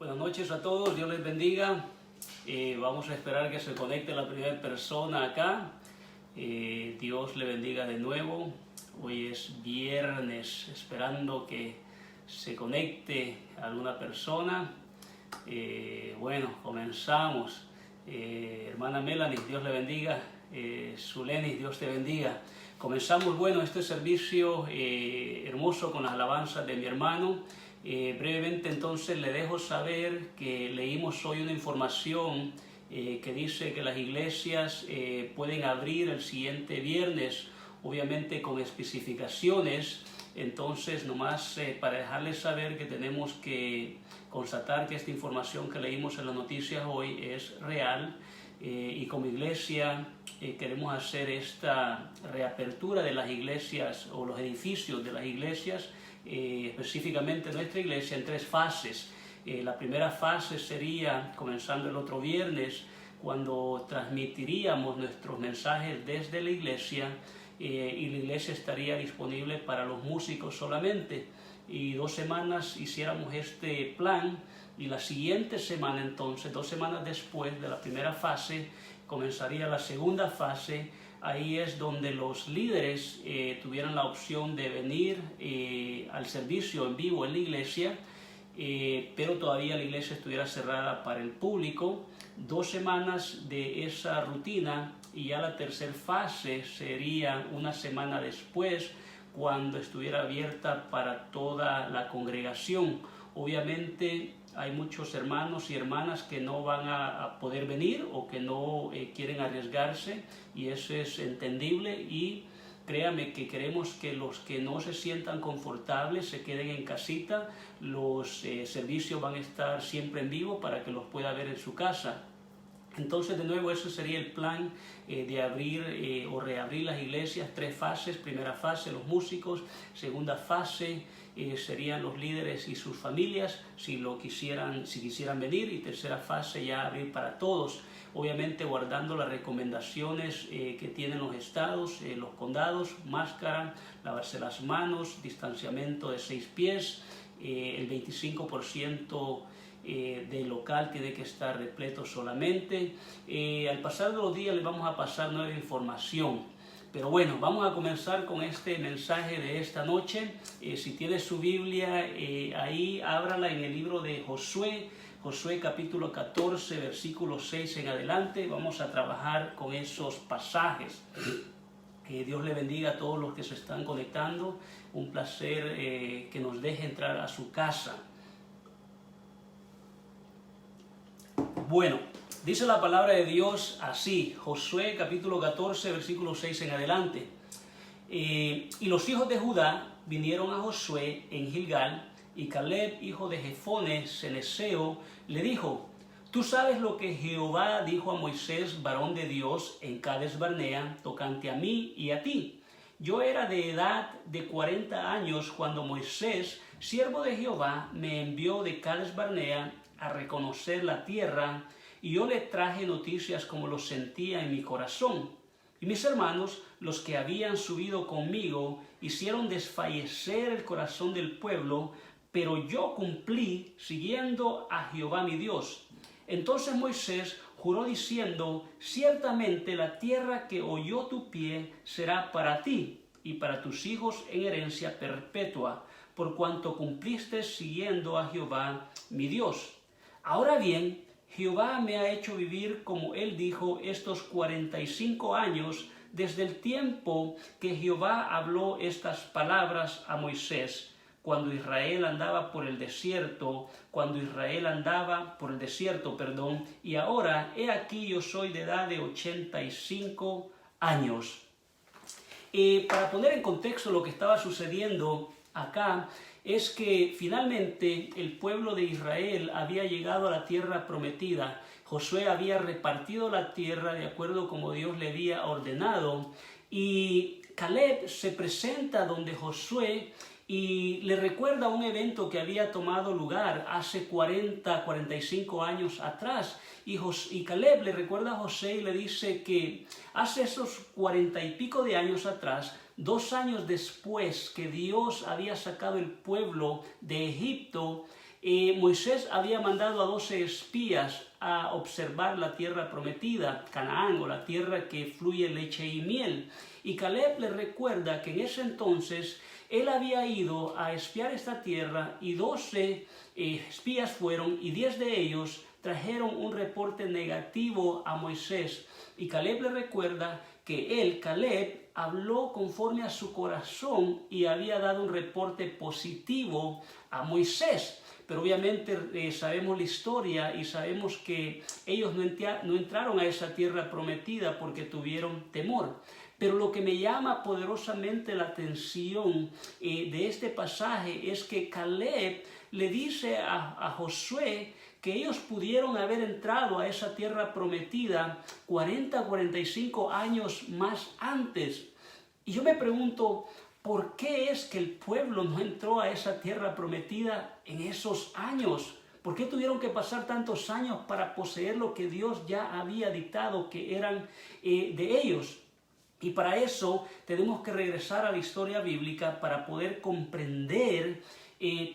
Buenas noches a todos, Dios les bendiga. Vamos a esperar que se conecte la primera persona acá. Dios le bendiga de nuevo. Hoy es viernes, esperando que se conecte alguna persona. Bueno, comenzamos. Hermana Melanie, Dios le bendiga. Zulenis, Dios te bendiga. Comenzamos, bueno, este servicio hermoso con las alabanzas de mi hermano. Brevemente entonces le dejo saber que leímos hoy una información que dice que las iglesias pueden abrir el siguiente viernes, obviamente con especificaciones. Entonces nomás para dejarles saber que tenemos que constatar que esta información que leímos en las noticias hoy es real. Y como iglesia queremos hacer esta reapertura de las iglesias o los edificios de las iglesias, específicamente nuestra iglesia, en 3 fases. La primera fase sería comenzando el otro viernes, cuando transmitiríamos nuestros mensajes desde la iglesia, y la iglesia estaría disponible para los músicos solamente. Y 2 semanas hiciéramos este plan, y la siguiente semana entonces, 2 semanas después de la primera fase, comenzaría la segunda fase. Ahí es donde los líderes tuvieran la opción de venir al servicio en vivo en la iglesia, pero todavía la iglesia estuviera cerrada para el público. 2 semanas de esa rutina, y ya la tercera fase sería una semana después, cuando estuviera abierta para toda la congregación. Obviamente hay muchos hermanos y hermanas que no van a poder venir o que no quieren arriesgarse, y eso es entendible, y créame que queremos que los que no se sientan confortables se queden en casita. Los servicios van a estar siempre en vivo para que los pueda ver en su casa. Entonces, de nuevo, ese sería el plan de abrir o reabrir las iglesias. 3 fases. Primera fase, los músicos. Segunda fase serían los líderes y sus familias, si quisieran venir. Y tercera fase, ya abrir para todos. Obviamente guardando las recomendaciones que tienen los estados, los condados: máscara, lavarse las manos, distanciamiento de 6 pies, el 25% del local tiene que estar repleto solamente. Al pasar de los días les vamos a pasar nueva información. Pero bueno, vamos a comenzar con este mensaje de esta noche. Si tiene su Biblia, ahí ábrala en el libro de Josué. Josué capítulo 14, versículo 6 en adelante. Vamos a trabajar con esos pasajes. Que Dios le bendiga a todos los que se están conectando. Un placer que nos deje entrar a su casa. Bueno, dice la palabra de Dios así, Josué capítulo 14, versículo 6 en adelante. Y los hijos de Judá vinieron a Josué en Gilgal, y Caleb, hijo de Jefone ceneseo, le dijo: Tú sabes lo que Jehová dijo a Moisés, varón de Dios, en Cades Barnea, tocante a mí y a ti. Yo era de edad de 40 años cuando Moisés, siervo de Jehová, me envió de Cades Barnea a reconocer la tierra, y yo le traje noticias como lo sentía en mi corazón. Y mis hermanos, los que habían subido conmigo, hicieron desfallecer el corazón del pueblo, pero yo cumplí siguiendo a Jehová mi Dios. Entonces Moisés juró diciendo: Ciertamente la tierra que oyó tu pie será para ti y para tus hijos en herencia perpetua, por cuanto cumpliste siguiendo a Jehová mi Dios. Ahora bien, Jehová me ha hecho vivir, como él dijo, estos 45 años, desde el tiempo que Jehová habló estas palabras a Moisés, cuando Israel andaba por el desierto, y ahora, he aquí, yo soy de edad de 85 años. Para poner en contexto lo que estaba sucediendo acá, es que finalmente el pueblo de Israel había llegado a la tierra prometida. Josué había repartido la tierra de acuerdo como Dios le había ordenado, y Caleb se presenta donde Josué y le recuerda un evento que había tomado lugar hace 45 años atrás. Y Caleb le recuerda a José y le dice que hace esos 40 y pico de años atrás, 2 años después que Dios había sacado el pueblo de Egipto, Moisés había mandado a 12 espías a observar la tierra prometida, Canaán, o la tierra que fluye leche y miel. Y Caleb le recuerda que en ese entonces él había ido a espiar esta tierra y 12 espías fueron y 10 de ellos trajeron un reporte negativo a Moisés. Y Caleb le recuerda que él, Caleb, habló conforme a su corazón y había dado un reporte positivo a Moisés. Pero obviamente sabemos la historia y sabemos que ellos no entraron a esa tierra prometida porque tuvieron temor. Pero lo que me llama poderosamente la atención de este pasaje es que Caleb le dice a Josué que ellos pudieron haber entrado a esa tierra prometida 45 años más antes. Y yo me pregunto, ¿por qué es que el pueblo no entró a esa tierra prometida en esos años? ¿Por qué tuvieron que pasar tantos años para poseer lo que Dios ya había dictado que eran de ellos? Y para eso tenemos que regresar a la historia bíblica para poder comprender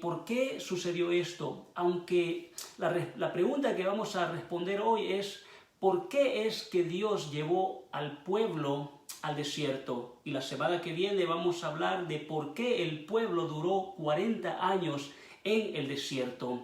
por qué sucedió esto. Aunque la pregunta que vamos a responder hoy es ¿por qué es que Dios llevó al pueblo al desierto? Y la semana que viene vamos a hablar de por qué el pueblo duró 40 años en el desierto.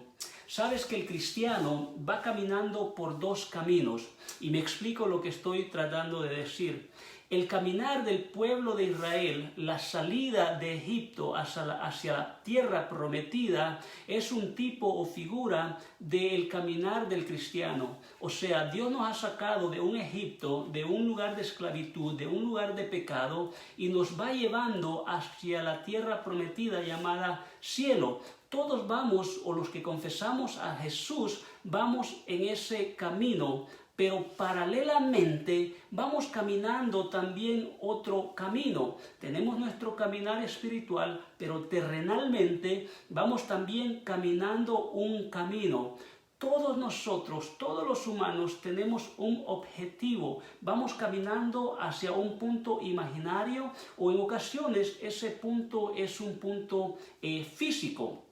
Sabes que el cristiano va caminando por 2 caminos y me explico lo que estoy tratando de decir. El caminar del pueblo de Israel, la salida de Egipto hacia la tierra prometida, es un tipo o figura del caminar del cristiano. O sea, Dios nos ha sacado de un Egipto, de un lugar de esclavitud, de un lugar de pecado, y nos va llevando hacia la tierra prometida llamada cielo. Todos vamos, o los que confesamos a Jesús, vamos en ese camino. Pero paralelamente vamos caminando también otro camino. Tenemos nuestro caminar espiritual, pero terrenalmente vamos también caminando un camino. Todos nosotros, todos los humanos tenemos un objetivo. Vamos caminando hacia un punto imaginario o en ocasiones ese punto es un punto físico.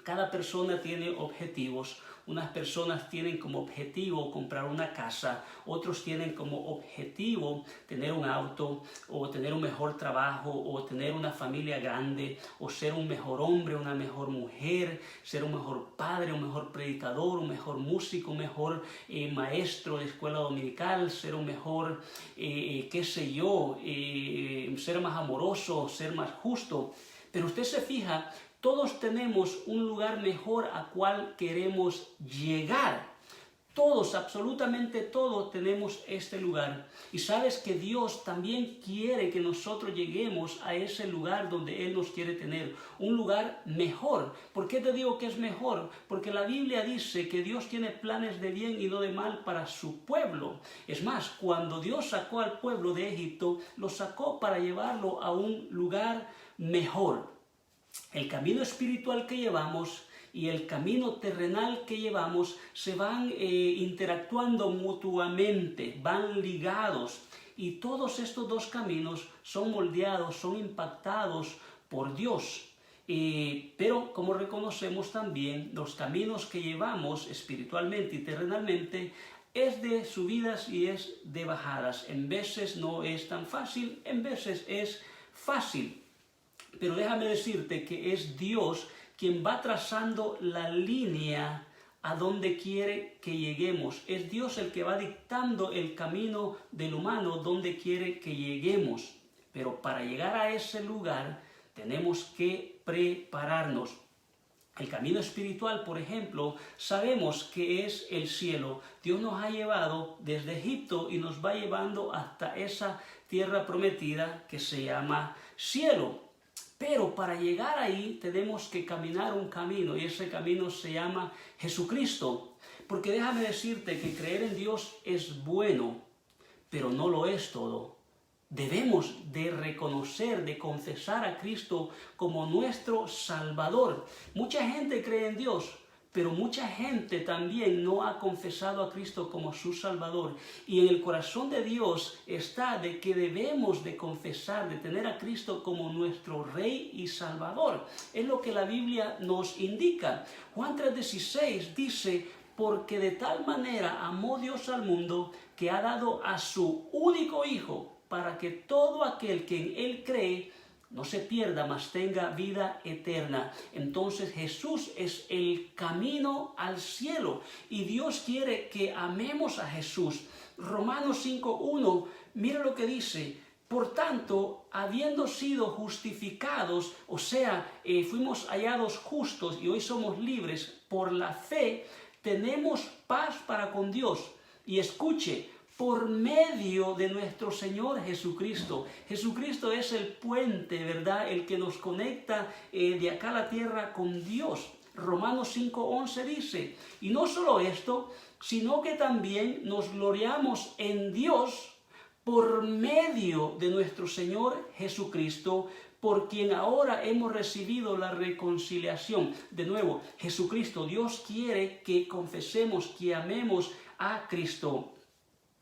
Cada persona tiene objetivos. Unas personas tienen como objetivo comprar una casa, otros tienen como objetivo tener un auto, o tener un mejor trabajo, o tener una familia grande, o ser un mejor hombre, una mejor mujer, ser un mejor padre, un mejor predicador, un mejor músico, un mejor maestro de escuela dominical, ser un mejor, qué sé yo, ser más amoroso, ser más justo. Pero usted se fija, todos tenemos un lugar mejor a cual queremos llegar. Todos, absolutamente todos tenemos este lugar. Y sabes que Dios también quiere que nosotros lleguemos a ese lugar donde Él nos quiere tener. Un lugar mejor. ¿Por qué te digo que es mejor? Porque la Biblia dice que Dios tiene planes de bien y no de mal para su pueblo. Es más, cuando Dios sacó al pueblo de Egipto, lo sacó para llevarlo a un lugar mejor. El camino espiritual que llevamos y el camino terrenal que llevamos se van interactuando mutuamente, van ligados. Y todos estos 2 caminos son moldeados, son impactados por Dios. Pero como reconocemos también, los caminos que llevamos espiritualmente y terrenalmente es de subidas y es de bajadas. En veces no es tan fácil, en veces es fácil. Pero déjame decirte que es Dios quien va trazando la línea a donde quiere que lleguemos. Es Dios el que va dictando el camino del humano donde quiere que lleguemos. Pero para llegar a ese lugar tenemos que prepararnos. El camino espiritual, por ejemplo, sabemos que es el cielo. Dios nos ha llevado desde Egipto y nos va llevando hasta esa tierra prometida que se llama cielo. Pero para llegar ahí tenemos que caminar un camino y ese camino se llama Jesucristo. Porque déjame decirte que creer en Dios es bueno, pero no lo es todo. Debemos de reconocer, de confesar a Cristo como nuestro Salvador. Mucha gente cree en Dios, pero mucha gente también no ha confesado a Cristo como su Salvador. Y en el corazón de Dios está de que debemos de confesar, de tener a Cristo como nuestro Rey y Salvador. Es lo que la Biblia nos indica. Juan 3:16 dice: porque de tal manera amó Dios al mundo que ha dado a su único Hijo, para que todo aquel que en Él cree no se pierda, mas tenga vida eterna. Entonces Jesús es el camino al cielo y Dios quiere que amemos a Jesús. Romanos 5:1, mira lo que dice: por tanto, habiendo sido justificados, o sea, fuimos hallados justos y hoy somos libres por la fe, tenemos paz para con Dios. Y escuche, por medio de nuestro Señor Jesucristo. Jesucristo es el puente, ¿verdad? El que nos conecta de acá a la tierra con Dios. Romanos 5:11 dice: y no solo esto, sino que también nos gloriamos en Dios por medio de nuestro Señor Jesucristo, por quien ahora hemos recibido la reconciliación. De nuevo, Jesucristo, Dios quiere que confesemos, que amemos a Cristo.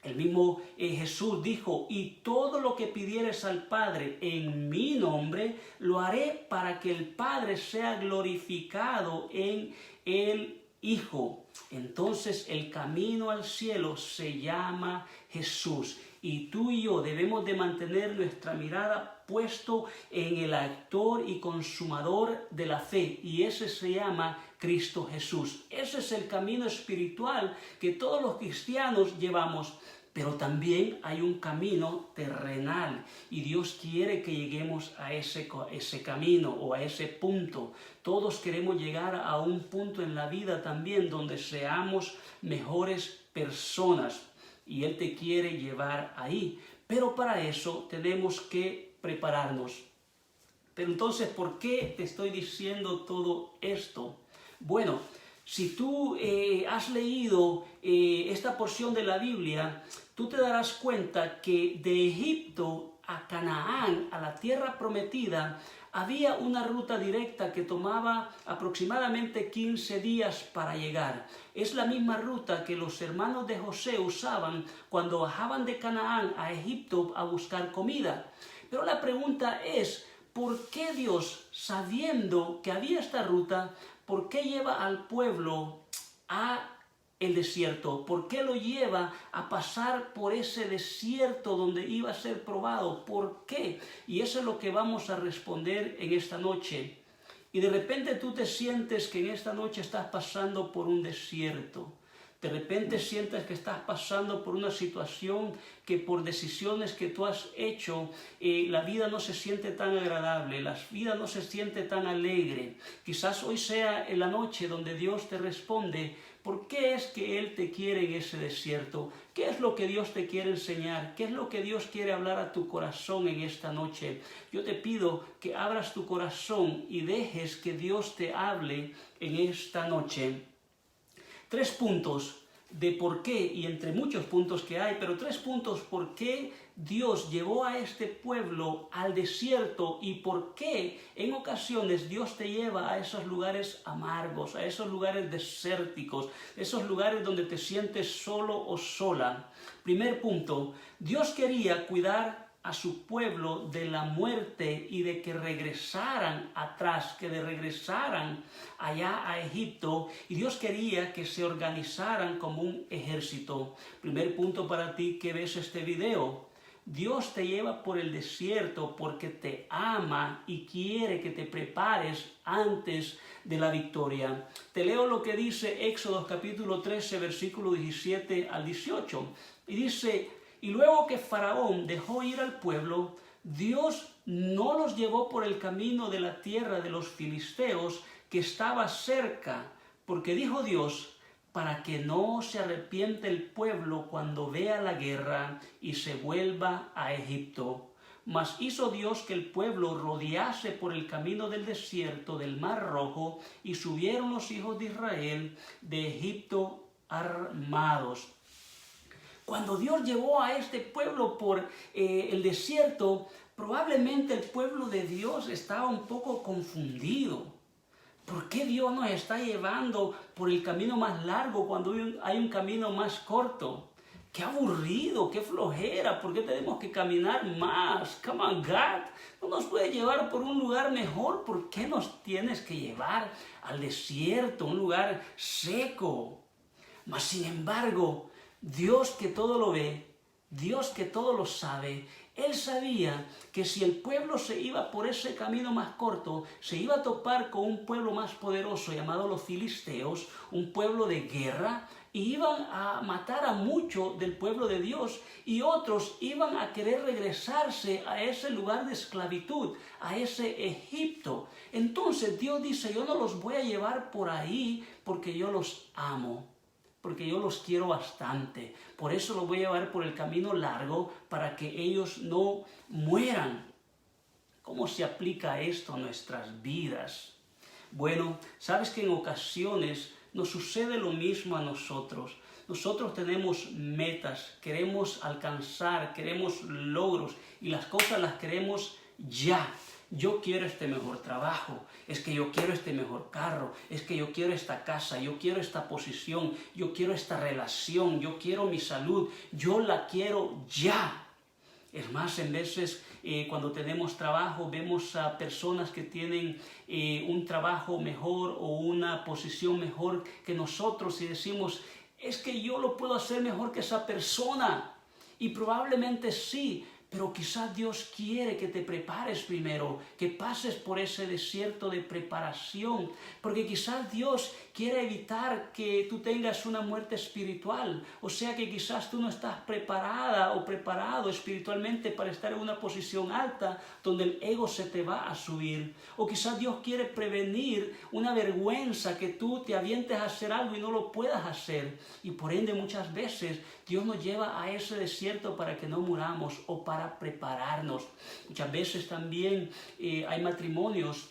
El mismo Jesús dijo: y todo lo que pidieres al Padre en mi nombre, lo haré para que el Padre sea glorificado en el Hijo. Entonces el camino al cielo se llama Jesús. Y tú y yo debemos de mantener nuestra mirada puesto en el autor y consumador de la fe. Y ese se llama Cristo Jesús. Ese es el camino espiritual que todos los cristianos llevamos. Pero también hay un camino terrenal y Dios quiere que lleguemos a ese camino o a ese punto. Todos queremos llegar a un punto en la vida también donde seamos mejores personas y Él te quiere llevar ahí. Pero para eso tenemos que prepararnos. Pero entonces, ¿por qué te estoy diciendo todo esto? Bueno, si tú has leído esta porción de la Biblia, tú te darás cuenta que de Egipto a Canaán, a la tierra prometida, había una ruta directa que tomaba aproximadamente 15 días para llegar. Es la misma ruta que los hermanos de José usaban cuando bajaban de Canaán a Egipto a buscar comida. Pero la pregunta es: ¿por qué Dios, sabiendo que había esta ruta, por qué lleva al pueblo a el desierto? ¿Por qué lo lleva a pasar por ese desierto donde iba a ser probado? ¿Por qué? Y eso es lo que vamos a responder en esta noche. Y de repente tú te sientes que en esta noche estás pasando por un desierto. De repente sientes que estás pasando por una situación que por decisiones que tú has hecho, la vida no se siente tan agradable, la vida no se siente tan alegre. Quizás hoy sea en la noche donde Dios te responde: ¿por qué es que Él te quiere en ese desierto? ¿Qué es lo que Dios te quiere enseñar? ¿Qué es lo que Dios quiere hablar a tu corazón en esta noche? Yo te pido que abras tu corazón y dejes que Dios te hable en esta noche. 3 puntos de por qué, y entre muchos puntos que hay, pero 3 puntos por qué Dios llevó a este pueblo al desierto y por qué en ocasiones Dios te lleva a esos lugares amargos, a esos lugares desérticos, esos lugares donde te sientes solo o sola. Primer punto: Dios quería cuidar a su pueblo de la muerte y de que regresaran atrás, que regresaran allá a Egipto, y Dios quería que se organizaran como un ejército. Primer punto para ti que ves este video: Dios te lleva por el desierto porque te ama y quiere que te prepares antes de la victoria. Te leo lo que dice Éxodo capítulo 13, versículo 17 al 18, y dice: y luego que Faraón dejó ir al pueblo, Dios no los llevó por el camino de la tierra de los filisteos que estaba cerca, porque dijo Dios: para que no se arrepiente el pueblo cuando vea la guerra y se vuelva a Egipto. Mas hizo Dios que el pueblo rodease por el camino del desierto del Mar Rojo, y subieron los hijos de Israel de Egipto armados. Cuando Dios llevó a este pueblo por el desierto, probablemente el pueblo de Dios estaba un poco confundido. ¿Por qué Dios nos está llevando por el camino más largo cuando hay un camino más corto? ¡Qué aburrido! ¡Qué flojera! ¿Por qué tenemos que caminar más? Come on, God. No nos puede llevar por un lugar mejor. ¿Por qué nos tienes que llevar al desierto, un lugar seco? Mas sin embargo, Dios que todo lo ve, Dios que todo lo sabe, Él sabía que si el pueblo se iba por ese camino más corto, se iba a topar con un pueblo más poderoso llamado los filisteos, un pueblo de guerra, y iban a matar a mucho del pueblo de Dios, y otros iban a querer regresarse a ese lugar de esclavitud, a ese Egipto. Entonces Dios dice, yo no los voy a llevar por ahí porque yo los amo, porque yo los quiero bastante. Por eso los voy a llevar por el camino largo para que ellos no mueran. ¿Cómo se aplica esto a nuestras vidas? Bueno, sabes que en ocasiones nos sucede lo mismo a nosotros. Nosotros tenemos metas, queremos alcanzar, queremos logros y las cosas las queremos ya. Yo quiero este mejor trabajo, es que yo quiero este mejor carro, es que yo quiero esta casa, yo quiero esta posición, yo quiero esta relación, yo quiero mi salud, yo la quiero ya. Es más, en veces cuando tenemos trabajo vemos a personas que tienen un trabajo mejor o una posición mejor que nosotros y decimos, es que yo lo puedo hacer mejor que esa persona. Y probablemente sí, pero quizás Dios quiere que te prepares primero, que pases por ese desierto de preparación, porque quizás Dios quiere evitar que tú tengas una muerte espiritual, o sea que quizás tú no estás preparada o preparado espiritualmente para estar en una posición alta donde el ego se te va a subir, o quizás Dios quiere prevenir una vergüenza que tú te avientes a hacer algo y no lo puedas hacer, y por ende muchas veces Dios nos lleva a ese desierto para que no muramos o para prepararnos. Muchas veces también hay matrimonios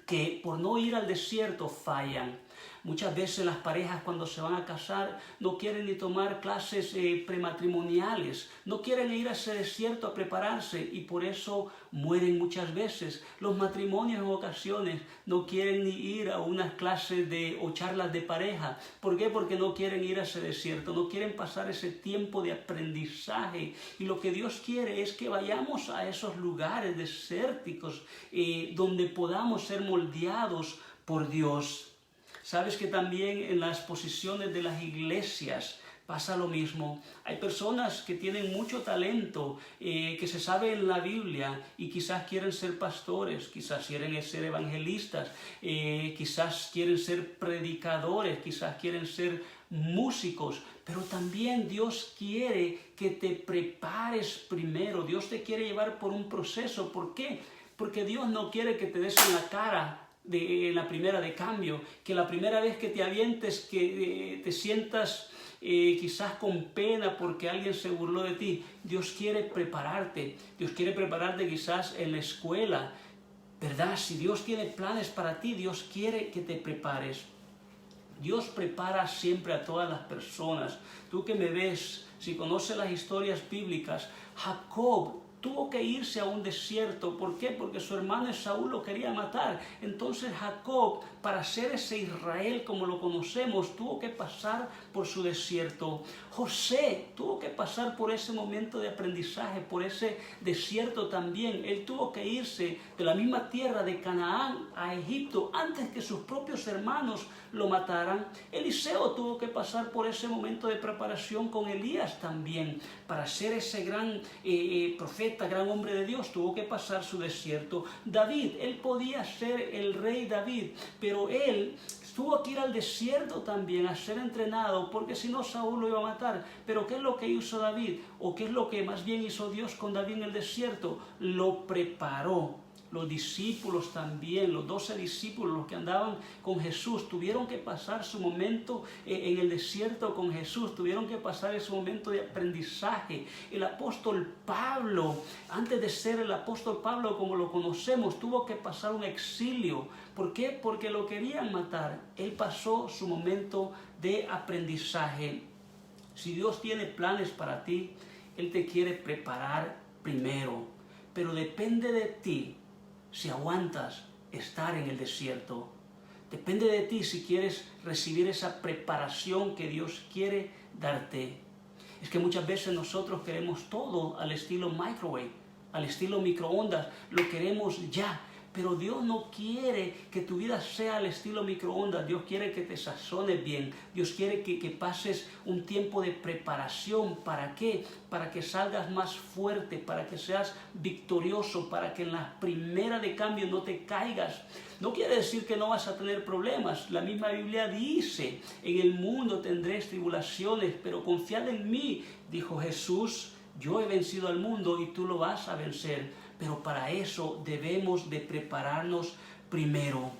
que por no ir al desierto fallan. Muchas veces las parejas cuando se van a casar no quieren ni tomar clases prematrimoniales, no quieren ir a ese desierto a prepararse y por eso mueren muchas veces. Los matrimonios en ocasiones no quieren ni ir a unas clases o charlas de pareja. ¿Por qué? Porque no quieren ir a ese desierto, no quieren pasar ese tiempo de aprendizaje. Y lo que Dios quiere es que vayamos a esos lugares desérticos donde podamos ser moldeados por Dios. Sabes que también en las posiciones de las iglesias pasa lo mismo. Hay personas que tienen mucho talento, que se sabe en la Biblia y quizás quieren ser pastores, quizás quieren ser evangelistas, quizás quieren ser predicadores, quizás quieren ser músicos, pero también Dios quiere que te prepares primero. Dios te quiere llevar por un proceso. ¿Por qué? Porque Dios no quiere que te des en la cara la primera de cambio, que la primera vez que te avientes, que te sientas quizás con pena porque alguien se burló de ti. Dios quiere prepararte quizás en la escuela, ¿verdad? Si Dios tiene planes para ti, Dios quiere que te prepares. Dios prepara siempre a todas las personas. Tú que me ves, si conoces las historias bíblicas, Jacob tuvo que irse a un desierto. ¿Por qué? Porque su hermano Esaú lo quería matar. Entonces Jacob, para ser ese Israel como lo conocemos, tuvo que pasar por su desierto. José tuvo que pasar por ese momento de aprendizaje, por ese desierto también. Él tuvo que irse de la misma tierra de Canaán a Egipto antes que sus propios hermanos lo mataran. Eliseo tuvo que pasar por ese momento de preparación con Elías también. Para ser ese gran profeta, gran hombre de Dios, tuvo que pasar su desierto. David, él podía ser el rey David, pero él tuvo que ir al desierto también a ser entrenado, porque si no Saúl lo iba a matar. Pero ¿qué es lo que hizo David? ¿O qué es lo que más bien hizo Dios con David en el desierto? Lo preparó. Los discípulos también, los 12 discípulos, los que andaban con Jesús, tuvieron que pasar su momento en el desierto con Jesús, tuvieron que pasar ese momento de aprendizaje. El apóstol Pablo, antes de ser el apóstol Pablo como lo conocemos, tuvo que pasar un exilio. ¿Por qué? Porque lo querían matar. Él pasó su momento de aprendizaje. Si Dios tiene planes para ti, Él te quiere preparar primero, pero depende de ti si aguantas estar en el desierto. Depende de ti si quieres recibir esa preparación que Dios quiere darte. Es que muchas veces nosotros queremos todo al estilo microwave, al estilo microondas, lo queremos ya. Pero Dios no quiere que tu vida sea al estilo microondas. Dios quiere que te sazones bien. Dios quiere que pases un tiempo de preparación. ¿Para qué? Para que salgas más fuerte, para que seas victorioso, para que en la primera de cambio no te caigas. No quiere decir que no vas a tener problemas. La misma Biblia dice, en el mundo tendréis tribulaciones, pero confiad en mí, dijo Jesús. Yo he vencido al mundo y tú lo vas a vencer. Pero para eso debemos de prepararnos primero.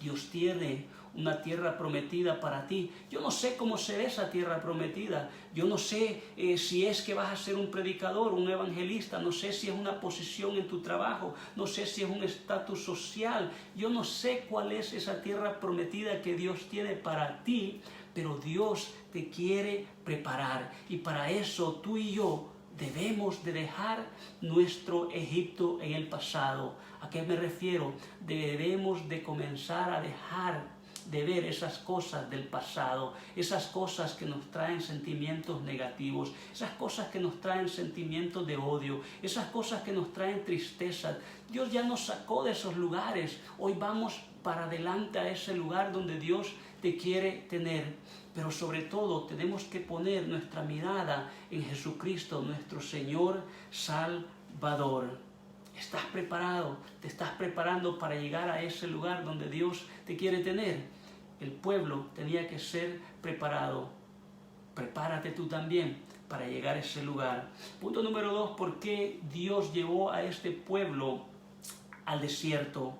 Dios tiene una tierra prometida para ti. Yo no sé cómo será esa tierra prometida. Yo no sé si es que vas a ser un predicador, un evangelista. No sé si es una posición en tu trabajo. No sé si es un estatus social. Yo no sé cuál es esa tierra prometida que Dios tiene para ti. Pero Dios te quiere preparar. Y para eso tú y yo debemos de dejar nuestro Egipto en el pasado. ¿A qué me refiero? Debemos de comenzar a dejar de ver esas cosas del pasado, esas cosas que nos traen sentimientos negativos, esas cosas que nos traen sentimientos de odio, esas cosas que nos traen tristeza. Dios ya nos sacó de esos lugares. Hoy vamos para adelante a ese lugar donde Dios te quiere tener. Pero sobre todo tenemos que poner nuestra mirada en Jesucristo, nuestro Señor Salvador. ¿Estás preparado? ¿Te estás preparando para llegar a ese lugar donde Dios te quiere tener? El pueblo tenía que ser preparado. Prepárate tú también para llegar a ese lugar. Punto número 2, ¿por qué Dios llevó a este pueblo al desierto?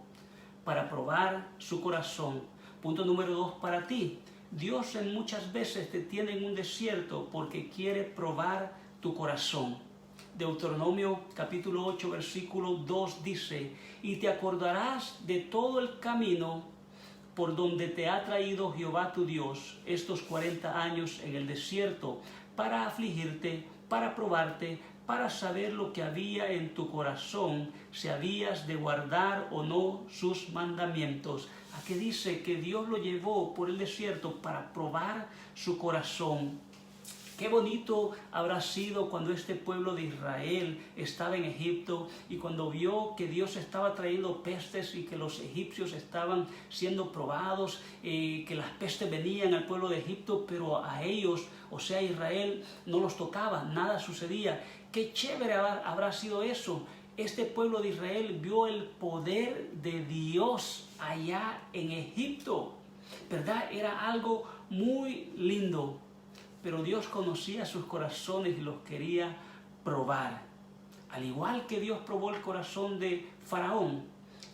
Para probar su corazón. Punto número 2 para ti. Dios en muchas veces te tiene en un desierto porque quiere probar tu corazón. Deuteronomio capítulo 8 versículo 2 dice: y te acordarás de todo el camino por donde te ha traído Jehová tu Dios estos 40 años en el desierto, para afligirte, para probarte, para saber lo que había en tu corazón, si habías de guardar o no sus mandamientos. Aquí dice que Dios lo llevó por el desierto para probar su corazón. Qué bonito habrá sido cuando este pueblo de Israel estaba en Egipto y cuando vio que Dios estaba trayendo pestes y que los egipcios estaban siendo probados, que las pestes venían al pueblo de Egipto, pero a ellos, o sea, a Israel, no los tocaba, nada sucedía. Qué chévere habrá sido eso. Este pueblo de Israel vio el poder de Dios allá en Egipto, ¿verdad? Era algo muy lindo, pero Dios conocía sus corazones y los quería probar. Al igual que Dios probó el corazón de Faraón,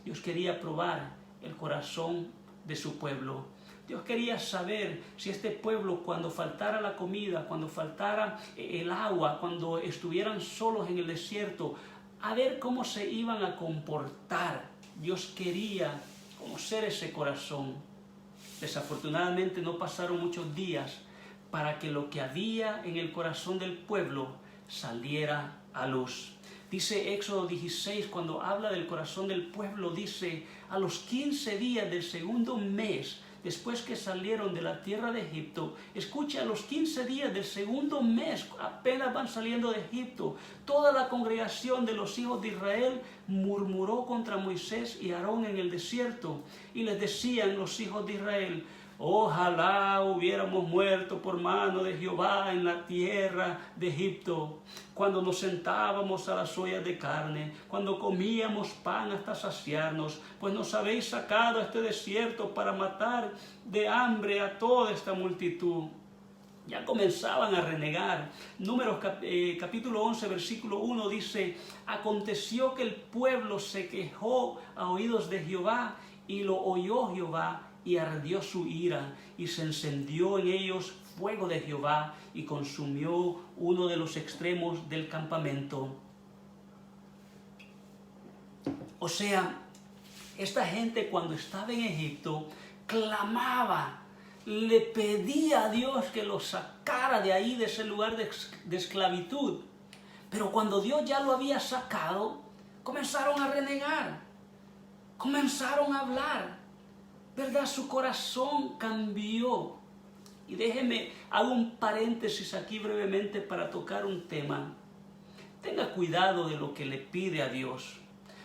Dios quería probar el corazón de su pueblo. Dios quería saber si este pueblo, cuando faltara la comida, cuando faltara el agua, cuando estuvieran solos en el desierto, a ver cómo se iban a comportar. Dios quería conocer ese corazón. Desafortunadamente no pasaron muchos días para que lo que había en el corazón del pueblo saliera a luz. Dice Éxodo 16, cuando habla del corazón del pueblo, dice: a los 15 días del segundo mes, después que salieron de la tierra de Egipto, escucha, a los 15 días del segundo mes, apenas van saliendo de Egipto, toda la congregación de los hijos de Israel murmuró contra Moisés y Aarón en el desierto, y les decían los hijos de Israel: ojalá hubiéramos muerto por mano de Jehová en la tierra de Egipto, cuando nos sentábamos a las ollas de carne, cuando comíamos pan hasta saciarnos, pues nos habéis sacado a este desierto para matar de hambre a toda esta multitud. Ya comenzaban a renegar. Números capítulo 11, versículo 1 dice: aconteció que el pueblo se quejó a oídos de Jehová, y lo oyó Jehová, y ardió su ira, y se encendió en ellos fuego de Jehová, y consumió uno de los extremos del campamento. O sea, esta gente cuando estaba en Egipto clamaba, le pedía a Dios que los sacara de ahí, de ese lugar de esclavitud. Pero cuando Dios ya lo había sacado, comenzaron a renegar, comenzaron a hablar. ¿verdad? Su corazón cambió. Y déjeme, hago un paréntesis aquí brevemente para tocar un tema. Tenga cuidado de lo que le pide a Dios,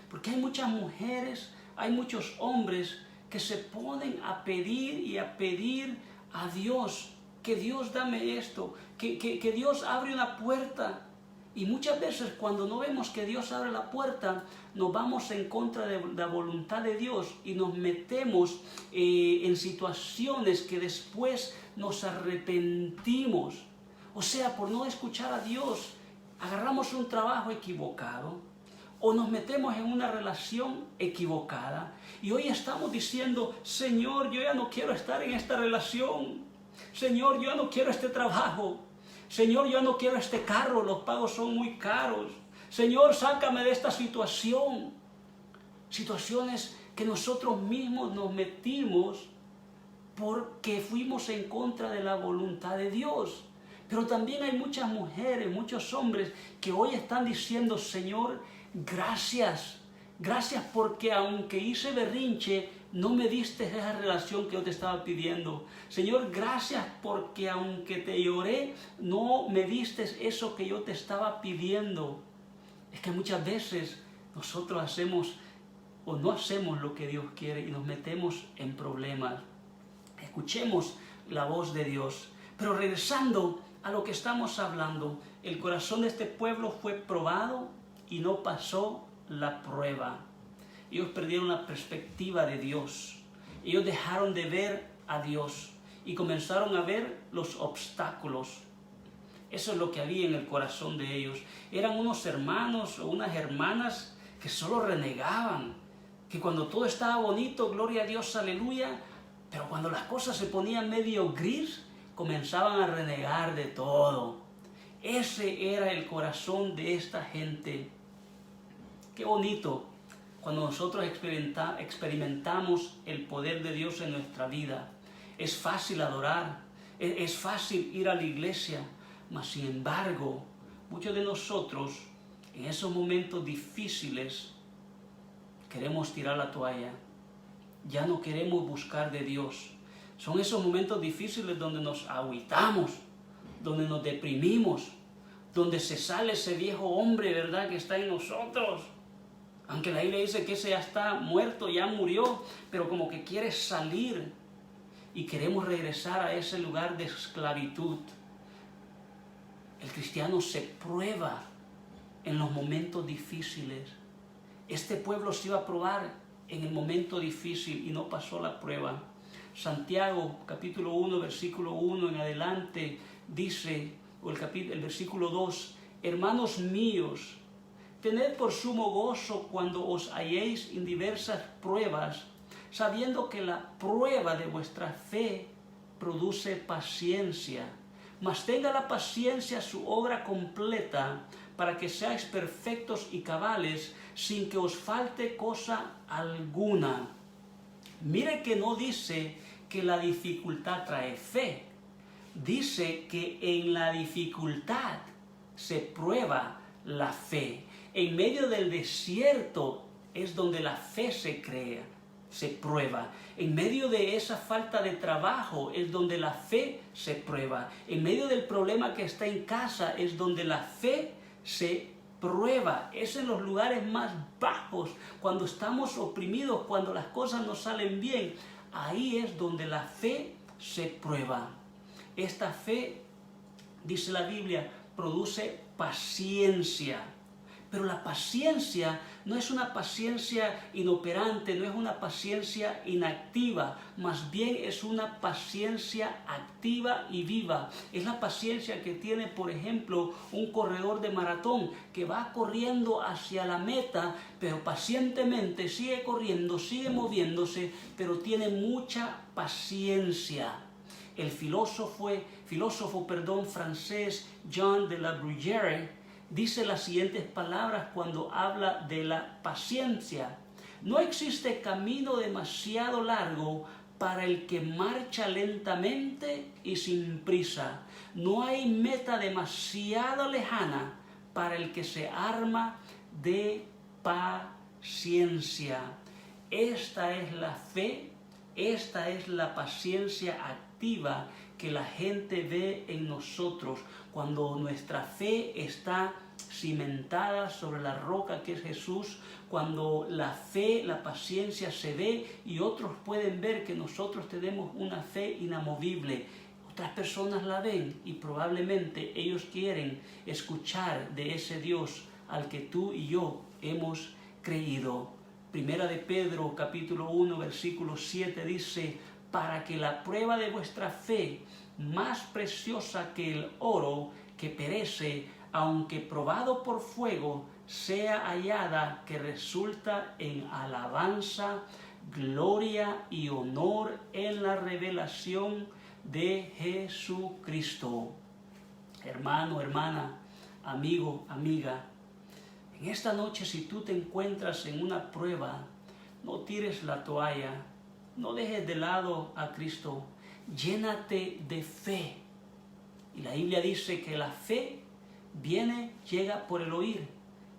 porque hay muchas mujeres, hay muchos hombres que se ponen a pedir a Dios, que Dios dame esto, que Dios abre una puerta. Y muchas veces cuando no vemos que Dios abre la puerta, nos vamos en contra de la voluntad de Dios y nos metemos en situaciones que después nos arrepentimos. O sea, por no escuchar a Dios, agarramos un trabajo equivocado o nos metemos en una relación equivocada. Y hoy estamos diciendo, Señor, yo ya no quiero estar en esta relación. Señor, yo ya no quiero este trabajo. Señor, yo no quiero este carro, los pagos son muy caros. Señor, sácame de esta situación. Situaciones que nosotros mismos nos metimos porque fuimos en contra de la voluntad de Dios. Pero también hay muchas mujeres, muchos hombres que hoy están diciendo, Señor, gracias. Gracias porque aunque hice berrinche, no me diste esa relación que yo te estaba pidiendo. Señor, gracias porque aunque te lloré, no me diste eso que yo te estaba pidiendo. Es que muchas veces nosotros hacemos o no hacemos lo que Dios quiere y nos metemos en problemas. Escuchemos la voz de Dios. Pero regresando a lo que estamos hablando, el corazón de este pueblo fue probado y no pasó la prueba. Ellos perdieron la perspectiva de Dios. Ellos dejaron de ver a Dios y comenzaron a ver los obstáculos. Eso es lo que había en el corazón de ellos. Eran unos hermanos o unas hermanas que solo renegaban. Que cuando todo estaba bonito, gloria a Dios, aleluya. Pero cuando las cosas se ponían medio gris, comenzaban a renegar de todo. Ese era el corazón de esta gente. Qué bonito cuando nosotros experimentamos el poder de Dios en nuestra vida. Es fácil adorar, es fácil ir a la iglesia, mas sin embargo, muchos de nosotros en esos momentos difíciles queremos tirar la toalla. Ya no queremos buscar de Dios. Son esos momentos difíciles donde nos agüitamos, donde nos deprimimos, donde se sale ese viejo hombre, ¿verdad?, que está en nosotros. Aunque la Biblia dice que ese ya está muerto, ya murió, pero como que quiere salir y queremos regresar a ese lugar de esclavitud. El cristiano se prueba en los momentos difíciles. Este pueblo se iba a probar en el momento difícil y no pasó la prueba. Santiago capítulo 1 versículo 1 en adelante dice, o el versículo 2, hermanos míos, tened por sumo gozo cuando os halléis en diversas pruebas, sabiendo que la prueba de vuestra fe produce paciencia. Mas tenga la paciencia su obra completa, para que seáis perfectos y cabales, sin que os falte cosa alguna. Mire que no dice que la dificultad trae fe. Dice que en la dificultad se prueba la fe. En medio del desierto es donde la fe se crea, se prueba. En medio de esa falta de trabajo es donde la fe se prueba. En medio del problema que está en casa es donde la fe se prueba. Es en los lugares más bajos, cuando estamos oprimidos, cuando las cosas no salen bien. Ahí es donde la fe se prueba. Esta fe, dice la Biblia, produce paciencia. Pero la paciencia no es una paciencia inoperante, no es una paciencia inactiva, más bien es una paciencia activa y viva. Es la paciencia que tiene, por ejemplo, un corredor de maratón que va corriendo hacia la meta, pero pacientemente sigue corriendo, sigue moviéndose, pero tiene mucha paciencia. El filósofo francés Jean de La Bruyère dice las siguientes palabras cuando habla de la paciencia. No existe camino demasiado largo para el que marcha lentamente y sin prisa. No hay meta demasiado lejana para el que se arma de paciencia. Esta es la fe Esta es la paciencia activa que la gente ve en nosotros cuando nuestra fe está cimentada sobre la roca que es Jesús, cuando la fe, la paciencia se ve y otros pueden ver que nosotros tenemos una fe inamovible. Otras personas la ven y probablemente ellos quieren escuchar de ese Dios al que tú y yo hemos creído. Primera de Pedro, capítulo 1, versículo 7 dice: para que la prueba de vuestra fe, más preciosa que el oro que perece, aunque probado por fuego, sea hallada, que resulta en alabanza, gloria y honor en la revelación de Jesucristo. Hermano, hermana, amigo, amiga, en esta noche, si tú te encuentras en una prueba, no tires la toalla, no dejes de lado a Cristo, llénate de fe. Y la Biblia dice que la fe llega por el oír,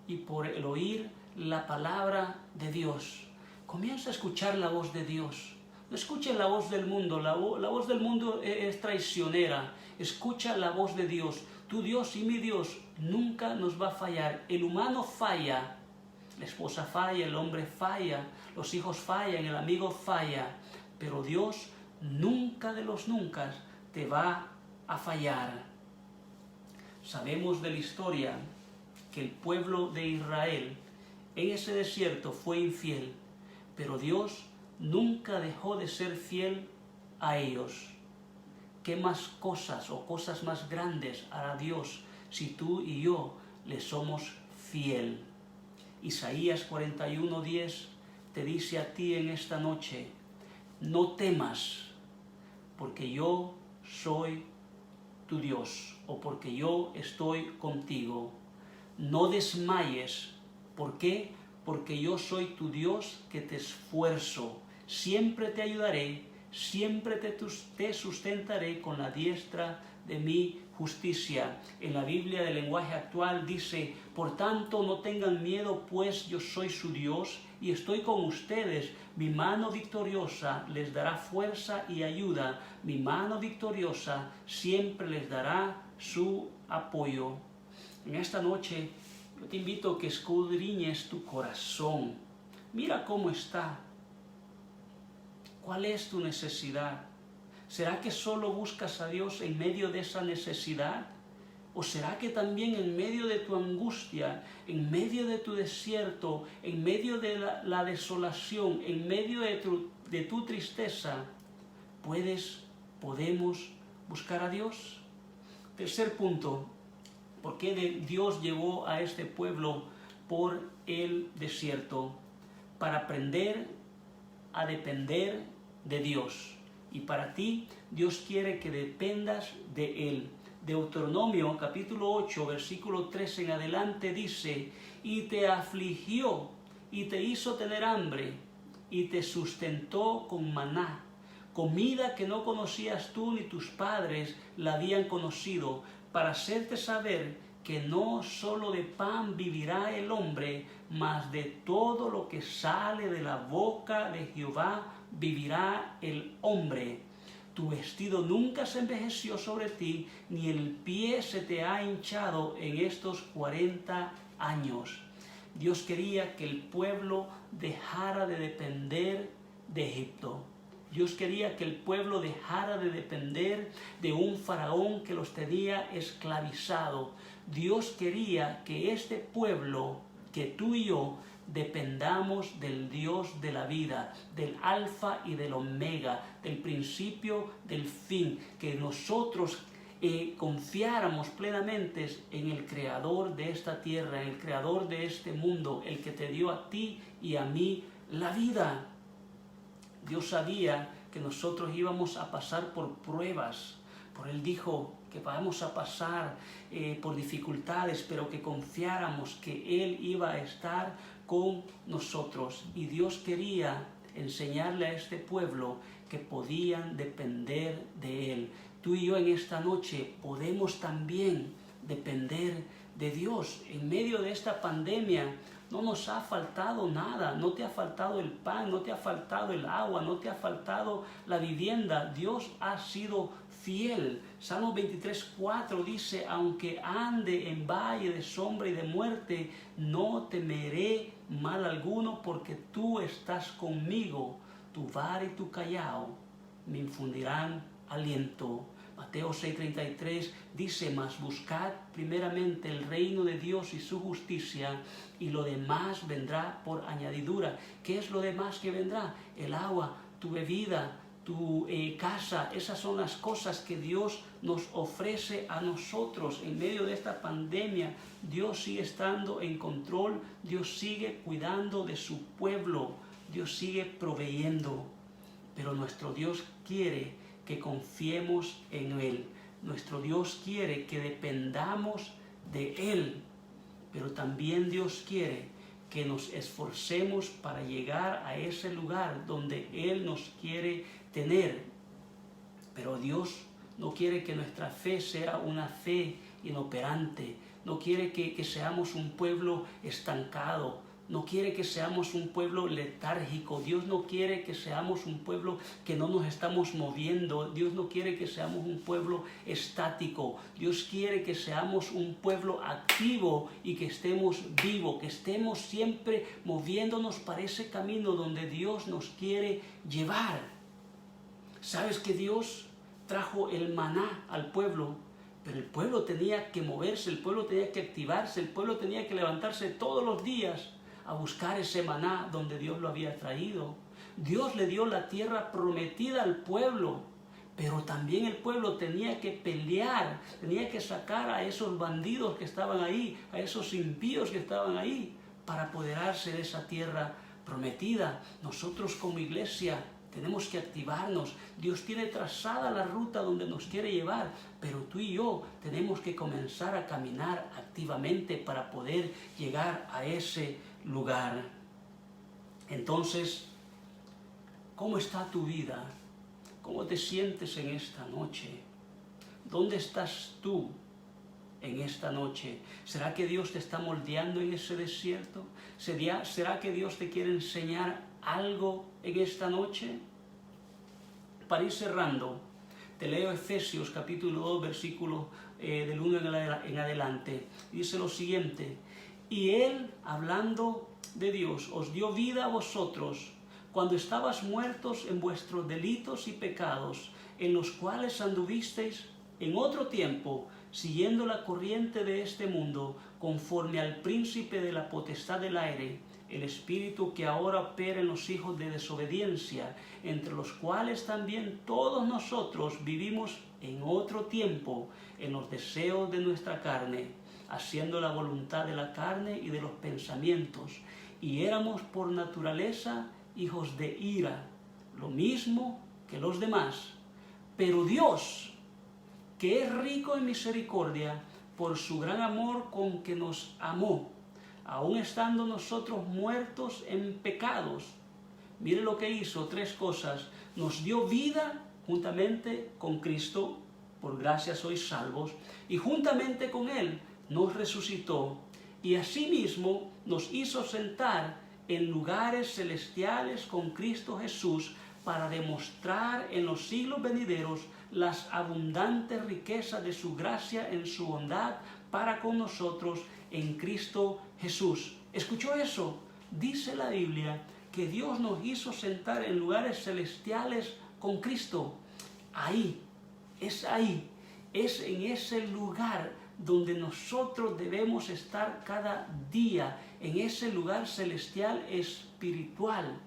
y por el oír la palabra de Dios. Comienza a escuchar la voz de Dios. No escuches la voz del mundo, la voz del mundo es traicionera. Escucha la voz de Dios. Tu Dios y mi Dios nunca nos va a fallar. El humano falla, la esposa falla, el hombre falla, los hijos fallan, el amigo falla, pero Dios nunca de los nunca te va a fallar. Sabemos de la historia que el pueblo de Israel en ese desierto fue infiel, pero Dios nunca dejó de ser fiel a ellos. ¿Qué más cosas o cosas más grandes hará Dios si tú y yo le somos fiel? Isaías 41:10 te dice a ti en esta noche: no temas, porque yo soy tu Dios, o porque yo estoy contigo. No desmayes. ¿Por qué? Porque yo soy tu Dios que te esfuerzo. Siempre te ayudaré, siempre te sustentaré con la diestra de mi justicia. En la Biblia del lenguaje actual dice: por tanto no tengan miedo, pues yo soy su Dios y estoy con ustedes. Mi mano victoriosa les dará fuerza y ayuda. Mi mano victoriosa siempre les dará su apoyo. En esta noche yo te invito a que escudriñes tu corazón. Mira cómo está. ¿Cuál es tu necesidad? ¿Será que solo buscas a Dios en medio de esa necesidad? ¿O será que también en medio de tu angustia, en medio de tu desierto, en medio de la desolación, en medio de tu tristeza, podemos buscar a Dios? Tercer punto, ¿por qué Dios llevó a este pueblo por el desierto? Para aprender a depender de Dios. Y para ti, Dios quiere que dependas de Él. Deuteronomio capítulo 8, versículo 3 en adelante dice: y te afligió, y te hizo tener hambre, y te sustentó con maná, comida que no conocías tú ni tus padres la habían conocido, para hacerte saber que no solo de pan vivirá el hombre, mas de todo lo que sale de la boca de Jehová vivirá el hombre. Tu vestido nunca se envejeció sobre ti, ni el pie se te ha hinchado en estos 40 años. Dios quería que el pueblo dejara de depender de Egipto. Dios quería que el pueblo dejara de depender de un faraón que los tenía esclavizado. Dios quería que este pueblo, que tú y yo, dependamos del Dios de la vida, del alfa y del omega, del principio, del fin, que nosotros confiáramos plenamente en el creador de esta tierra, en el creador de este mundo, el que te dio a ti y a mí la vida. Dios sabía que nosotros íbamos a pasar por pruebas, por Él dijo que vamos a pasar por dificultades, pero que confiáramos que Él iba a estar con nosotros. Y Dios quería enseñarle a este pueblo que podían depender de Él. Tú y yo en esta noche podemos también depender de Dios. En medio de esta pandemia No nos ha faltado nada, no te ha faltado el pan, no te ha faltado el agua, no te ha faltado la vivienda. Dios ha sido fiel. Salmo 23:4 dice, aunque ande en valle de sombra y de muerte, no temeré mal alguno, porque tú estás conmigo. Tu vara y tu callado me infundirán aliento. Mateo 6:33 dice, mas buscad primeramente el reino de Dios y su justicia, y lo demás vendrá por añadidura. ¿Qué es lo demás que vendrá? El agua, tu bebida, tu casa. Esas son las cosas que Dios nos ofrece a nosotros en medio de esta pandemia. Dios sigue estando en control, Dios sigue cuidando de su pueblo, Dios sigue proveyendo. Pero nuestro Dios quiere que confiemos en Él. Nuestro Dios quiere que dependamos de Él. Pero también Dios quiere que nos esforcemos para llegar a ese lugar donde Él nos quiere tener. Pero Dios no quiere que nuestra fe sea una fe inoperante. No quiere que seamos un pueblo estancado. No quiere que seamos un pueblo letárgico. Dios no quiere que seamos un pueblo que no nos estamos moviendo. Dios no quiere que seamos un pueblo estático. Dios quiere que seamos un pueblo activo y que estemos vivos, que estemos siempre moviéndonos para ese camino donde Dios nos quiere llevar. ¿Sabes que Dios trajo el maná al pueblo? Pero el pueblo tenía que moverse, el pueblo tenía que activarse, el pueblo tenía que levantarse todos los días a buscar ese maná donde Dios lo había traído. Dios le dio la tierra prometida al pueblo, pero también el pueblo tenía que pelear, tenía que sacar a esos bandidos que estaban ahí, a esos impíos que estaban ahí, para apoderarse de esa tierra prometida. Nosotros como iglesia tenemos que activarnos. Dios tiene trazada la ruta donde nos quiere llevar, pero tú y yo tenemos que comenzar a caminar activamente para poder llegar a ese lugar. Entonces, ¿cómo está tu vida? ¿Cómo te sientes en esta noche? ¿Dónde estás tú en esta noche? ¿Será que Dios te está moldeando en ese desierto? ¿Será que Dios te quiere enseñar algo en esta noche? Para ir cerrando, te leo Efesios capítulo 2, versículo del 1 en adelante. Dice lo siguiente: y Él, hablando de Dios, os dio vida a vosotros cuando estabas muertos en vuestros delitos y pecados, en los cuales anduvisteis en otro tiempo, siguiendo la corriente de este mundo, conforme al príncipe de la potestad del aire, el espíritu que ahora opera en los hijos de desobediencia, entre los cuales también todos nosotros vivimos en otro tiempo, en los deseos de nuestra carne, haciendo la voluntad de la carne y de los pensamientos, y éramos por naturaleza hijos de ira, lo mismo que los demás. Pero Dios, que es rico en misericordia, por su gran amor con que nos amó, aun estando nosotros muertos en pecados, mire lo que hizo, 3 cosas: nos dio vida juntamente con Cristo, por gracia sois salvos, y juntamente con Él nos resucitó, y asimismo nos hizo sentar en lugares celestiales con Cristo Jesús, para demostrar en los siglos venideros las abundantes riquezas de su gracia en su bondad para con nosotros en Cristo Jesús. ¿Escuchó eso? Dice la Biblia que Dios nos hizo sentar en lugares celestiales con Cristo. Ahí, es en ese lugar donde nosotros debemos estar cada día, en ese lugar celestial espiritual.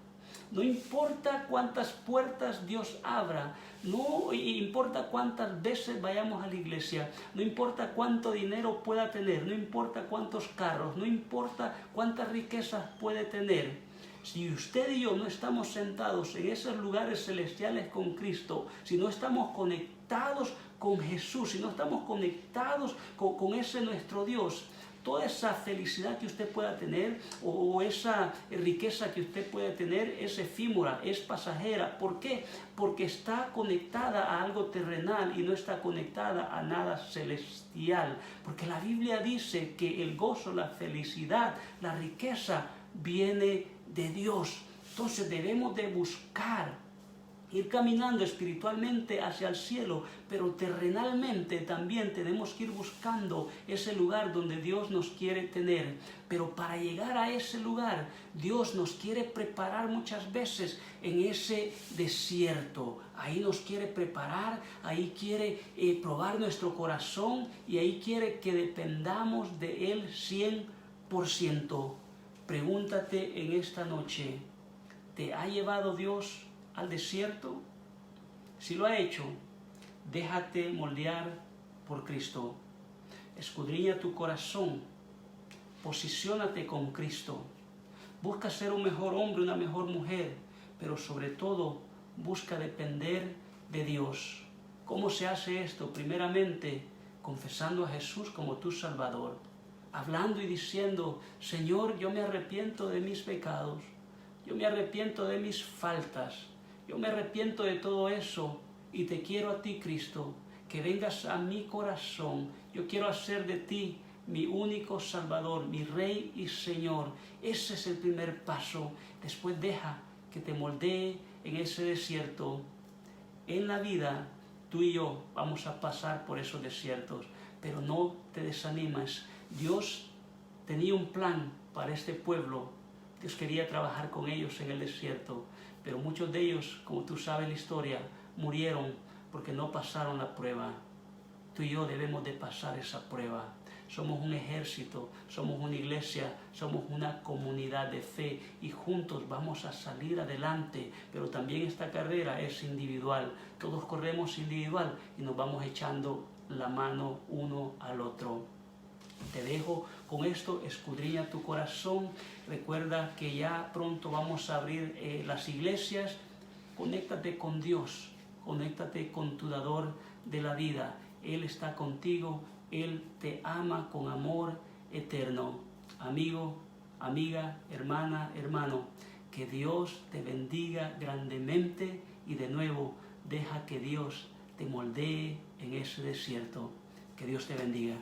No importa cuántas puertas Dios abra, no importa cuántas veces vayamos a la iglesia, no importa cuánto dinero pueda tener, no importa cuántos carros, no importa cuántas riquezas puede tener. Si usted y yo no estamos sentados en esos lugares celestiales con Cristo, si no estamos conectados con Jesús, si no estamos conectados con ese nuestro Dios, toda esa felicidad que usted pueda tener o esa riqueza que usted puede tener es efímera, es pasajera. ¿Por qué? Porque está conectada a algo terrenal y no está conectada a nada celestial. Porque la Biblia dice que el gozo, la felicidad, la riqueza viene de Dios. Entonces debemos de buscar ir caminando espiritualmente hacia el cielo, pero terrenalmente también tenemos que ir buscando ese lugar donde Dios nos quiere tener. Pero para llegar a ese lugar, Dios nos quiere preparar muchas veces en ese desierto. Ahí nos quiere preparar, ahí quiere probar nuestro corazón y ahí quiere que dependamos de Él 100%. Pregúntate en esta noche, ¿te ha llevado Dios al desierto? Si lo ha hecho, déjate moldear por Cristo. Escudriña tu corazón, posiciónate con Cristo. Busca ser un mejor hombre, una mejor mujer, pero sobre todo busca depender de Dios. ¿Cómo se hace esto? Primeramente, confesando a Jesús como tu Salvador, hablando y diciendo: Señor, yo me arrepiento de mis pecados, yo me arrepiento de mis faltas, yo me arrepiento de todo eso y te quiero a ti, Cristo, que vengas a mi corazón. Yo quiero hacer de ti mi único Salvador, mi Rey y Señor. Ese es el primer paso. Después deja que te moldee en ese desierto. En la vida, tú y yo vamos a pasar por esos desiertos, pero no te desanimes. Dios tenía un plan para este pueblo. Dios quería trabajar con ellos en el desierto, pero muchos de ellos, como tú sabes la historia, murieron porque no pasaron la prueba. Tú y yo debemos de pasar esa prueba. Somos un ejército, somos una iglesia, somos una comunidad de fe y juntos vamos a salir adelante, pero también esta carrera es individual. Todos corremos individual y nos vamos echando la mano uno al otro. Te dejo con esto, escudriña tu corazón. Recuerda que ya pronto vamos a abrir las iglesias. Conéctate con Dios, conéctate con tu dador de la vida. Él está contigo, Él te ama con amor eterno. Amigo, amiga, hermana, hermano, que Dios te bendiga grandemente y de nuevo deja que Dios te moldee en ese desierto. Que Dios te bendiga.